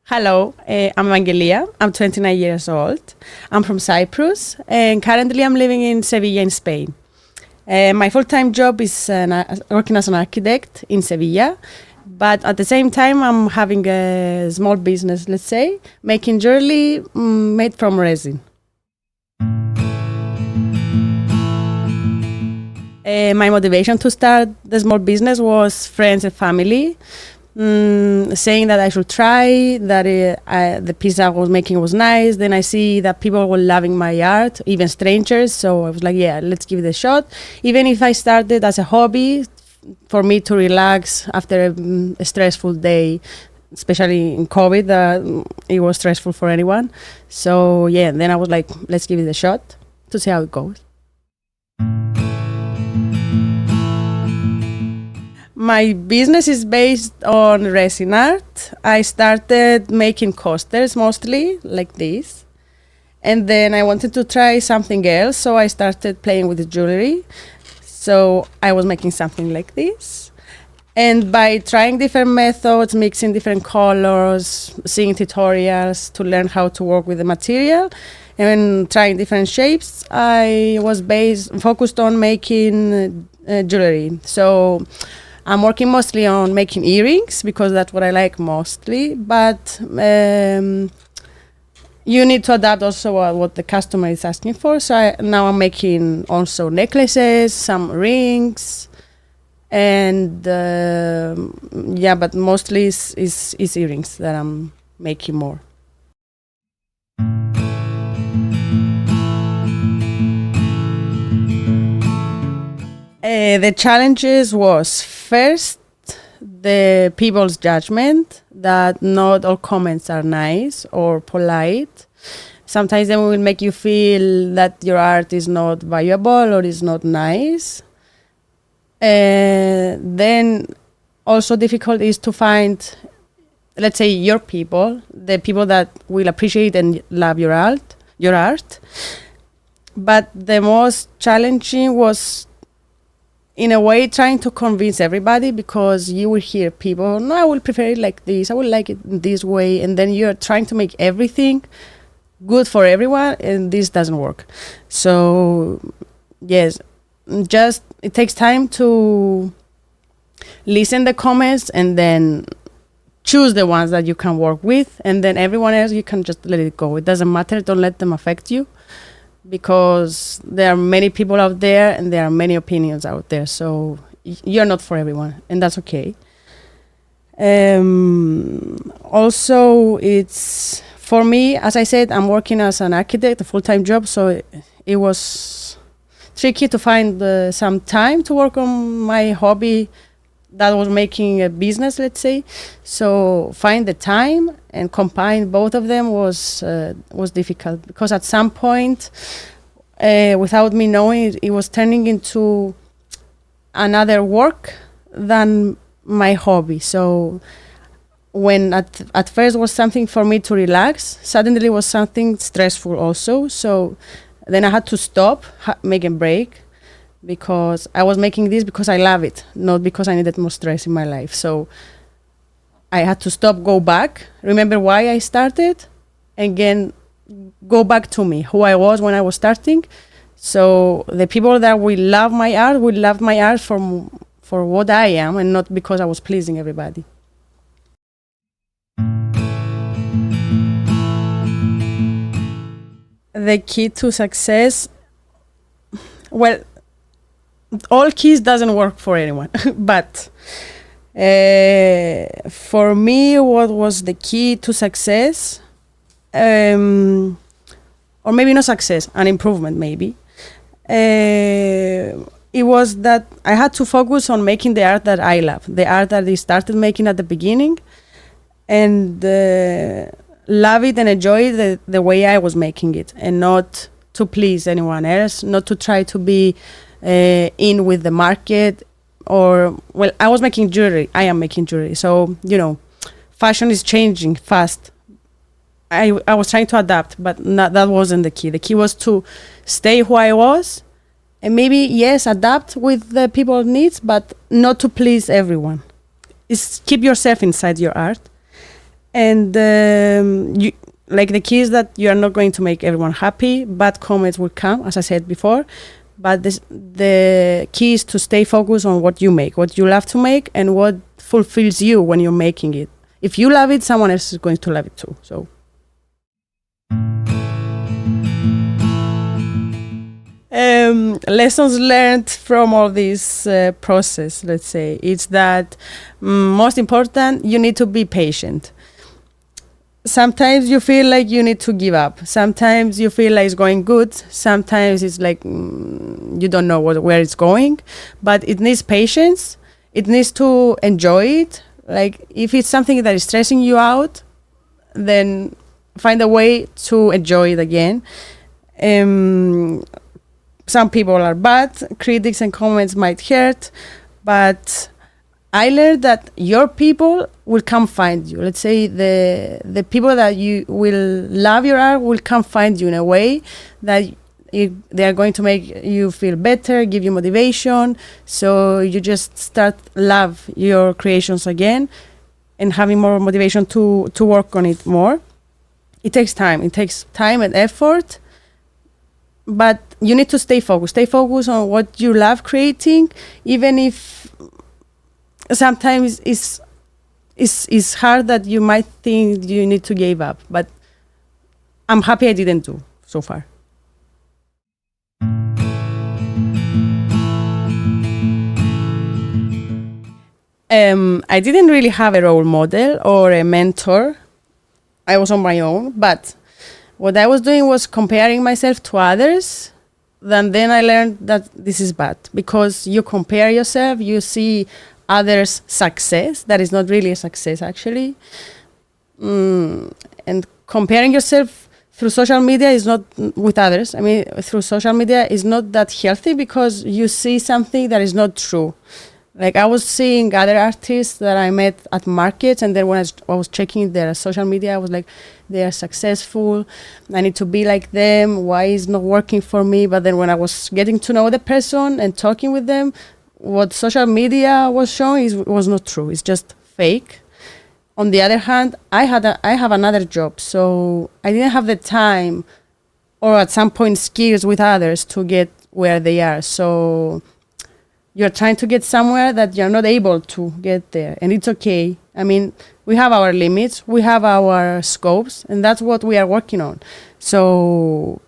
Hello, I'm Evangelia. I'm 29 years old. I'm from Cyprus and currently I'm living in Sevilla in Spain. My full-time job is working as an architect in Sevilla, but at the same time I'm having a small business, let's say, making jewelry made from resin. My motivation to start the small business was friends and family. Saying that I should try, that the piece I was making was nice. Then I see that people were loving my art, even strangers. So I was like, yeah, let's give it a shot. Even if I started as a hobby, for me to relax after a stressful day, especially in COVID, it was stressful for anyone. So yeah, then I was like, let's give it a shot to see how it goes. My business is based on resin art. I started making coasters mostly like this. And then I wanted to try something else, so I started playing with the jewelry. So I was making something like this. And by trying different methods, mixing different colors, seeing tutorials to learn how to work with the material, and trying different shapes, I was focused on making jewelry. So I'm working mostly on making earrings because that's what I like mostly, but you need to adapt also what the customer is asking for. So now I'm making also necklaces, some rings, and but mostly is earrings that I'm making more. The challenges was first the people's judgment that not all comments are nice or polite. Sometimes they will make you feel that your art is not valuable or is not nice. Then also difficult is to find, let's say, your people, the people that will appreciate and love your art. But the most challenging was, in a way, trying to convince everybody, because you will hear people, no, I will prefer it like this, I will like it this way, and then you're trying to make everything good for everyone, and this doesn't work. So yes, just it takes time to listen the comments and then choose the ones that you can work with, and then everyone else you can just let it go. It doesn't matter, don't let them affect you, because there are many people out there and there are many opinions out there. So you're not for everyone, and that's okay. Also, it's, for me, as I said, I'm working as an architect, a full-time job, so it was tricky to find some time to work on my hobby that was making a business, let's say. So find the time and combine both of them was difficult, because at some point, without me knowing, it was turning into another work than my hobby. So when at first was something for me to relax, suddenly it was something stressful also. So then I had to stop, make a break, because I was making this because I love it, not because I needed more stress in my life. So I had to stop, go back, remember why I started, and again, go back to me, who I was when I was starting. So the people that will love my art for what I am, and not because I was pleasing everybody. The key to success, well, all keys doesn't work for anyone, but for me, what was the key to success, or maybe not success, an improvement maybe, it was that I had to focus on making the art that I love, the art that I started making at the beginning, and love it and enjoy it the way I was making it, and not to please anyone else, not to try to be in with the market, or, well, I was making jewelry, I am making jewelry, so, fashion is changing fast. I was trying to adapt, but that wasn't the key. The key was to stay who I was, and maybe, yes, adapt with the people's needs, but not to please everyone. Is keep yourself inside your art, And you, like the key is that you are not going to make everyone happy. Bad comments will come, as I said before, but the key is to stay focused on what you make, what you love to make, and what fulfills you when you're making it. If you love it, someone else is going to love it too. So lessons learned from all this process, let's say, it's that most important, you need to be patient. Sometimes you feel like you need to give up. Sometimes you feel like it's going good. Sometimes it's like you don't know where it's going. But it needs patience. It needs to enjoy it. Like if it's something that is stressing you out, then find a way to enjoy it again. Some people are bad. Critics and comments might hurt. But I learned that your people will come find you. Let's say the people that you will love your art will come find you in a way that they are going to make you feel better, give you motivation. So you just start love your creations again and having more motivation to work on it more. It takes time. It takes time and effort. But you need to stay focused. Stay focused on what you love creating, even if sometimes it's hard that you might think you need to give up, but I'm happy I didn't do so far. I didn't really have a role model or a mentor. I was on my own, but what I was doing was comparing myself to others. Then I learned that this is bad because you compare yourself, you see others' success that is not really a success actually, and comparing yourself through social media is not with others. I mean, through social media is not that healthy because you see something that is not true. Like I was seeing other artists that I met at markets, and then when I was checking their social media, I was like, they are successful. I need to be like them. Why is not working for me? But then when I was getting to know the person and talking with them, what social media was showing was not true. It's just fake. On the other hand, I have another job, so I didn't have the time or at some point skills with others to get where they are. So you're trying to get somewhere that you're not able to get there, and it's okay. I mean, we have our limits, we have our scopes, and that's what we are working on. So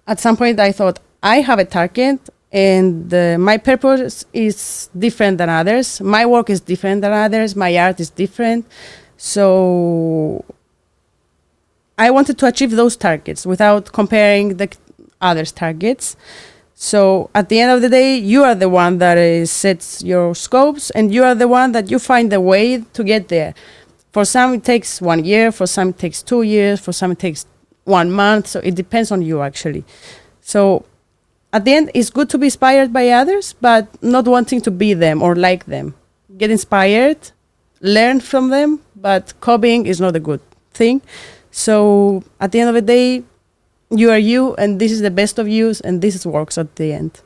at some point I thought, I have a target, and my purpose is different than others. My work is different than others. My art is different. So I wanted to achieve those targets without comparing the others' targets. So at the end of the day, you are the one that sets your scopes, and you are the one that you find the way to get there. For some, it takes 1 year. For some, it takes 2 years. For some, it takes 1 month. So it depends on you, actually. So at the end, it's good to be inspired by others, but not wanting to be them or like them. Get inspired, learn from them, but copying is not a good thing. So at the end of the day, you are you, and this is the best of you, and this works at the end.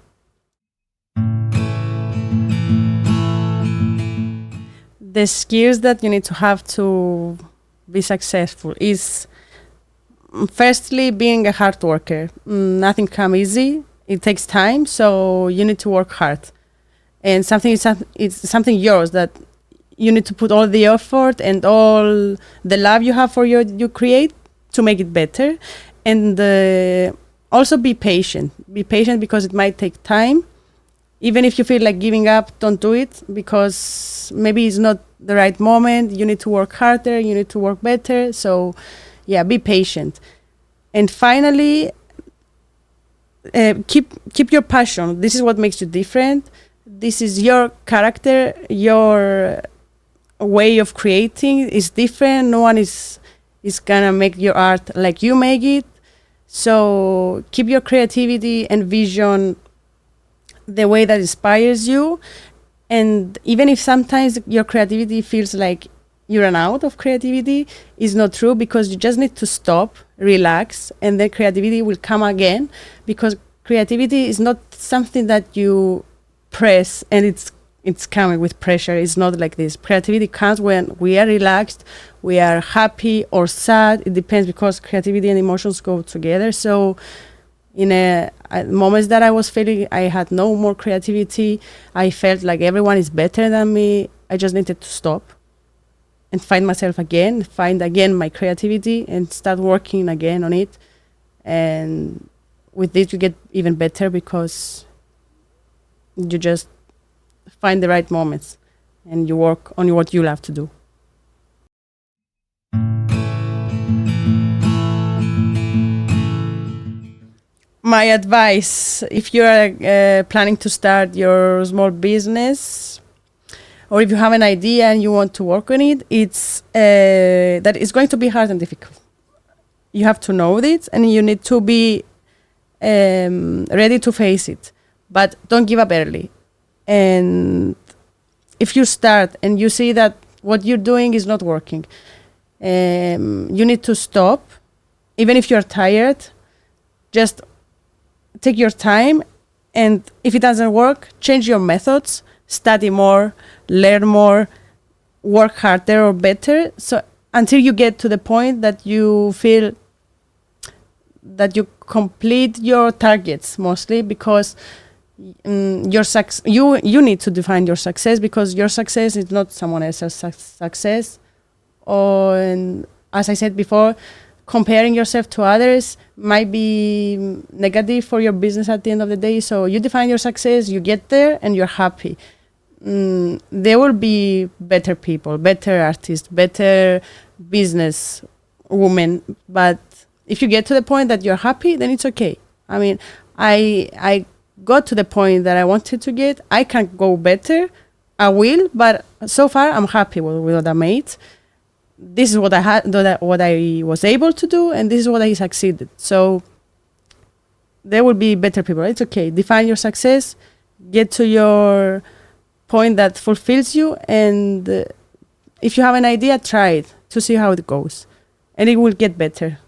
The skills that you need to have to be successful is, firstly, being a hard worker. Nothing comes easy. It takes time, so you need to work hard. And it's something yours that you need to put all the effort and all the love you have for you create to make it better. And also be patient. Be patient because it might take time. Even if you feel like giving up, don't do it because maybe it's not the right moment. You need to work harder. You need to work better. So, yeah, be patient. And finally, keep your passion. This is what makes you different. This is your character. Your way of creating is different. No one is gonna make your art like you make it. So keep your creativity and vision the way that inspires you. And even if sometimes your creativity feels like you run out of creativity, it's not true, because you just need to stop, relax, and then creativity will come again, because creativity is not something that you press and it's it's coming with pressure. It's not like this. Creativity comes when we are relaxed, we are happy or sad. It depends, because creativity and emotions go together. So in moments that I was feeling I had no more creativity, I felt like everyone is better than me, I just needed to stop and find myself again, find again my creativity and start working again on it. And with this you get even better, because you just find the right moments and you work on what you love to do. My advice, if you are planning to start your small business, or if you have an idea and you want to work on it, it's that it's going to be hard and difficult. You have to know this, and you need to be ready to face it. But don't give up early. And if you start and you see that what you're doing is not working, you need to stop. Even if you're tired, just take your time, and if it doesn't work, change your methods, study more, learn more, work harder or better, so until you get to the point that you feel that you complete your targets, mostly because you need to define your success, because your success is not someone else's success. And as I said before, comparing yourself to others might be negative for your business at the end of the day. So you define your success, you get there, and you're happy. There will be better people, better artists, better business women. But if you get to the point that you're happy, then it's okay. I mean, I got to the point that I wanted to get. I can go better. I will, but so far I'm happy with what I made. This is what I had, what I was able to do, and this is what I succeeded. So there will be better people. It's okay. Define your success, get to your point that fulfills you, and if you have an idea, try it to see how it goes, and it will get better.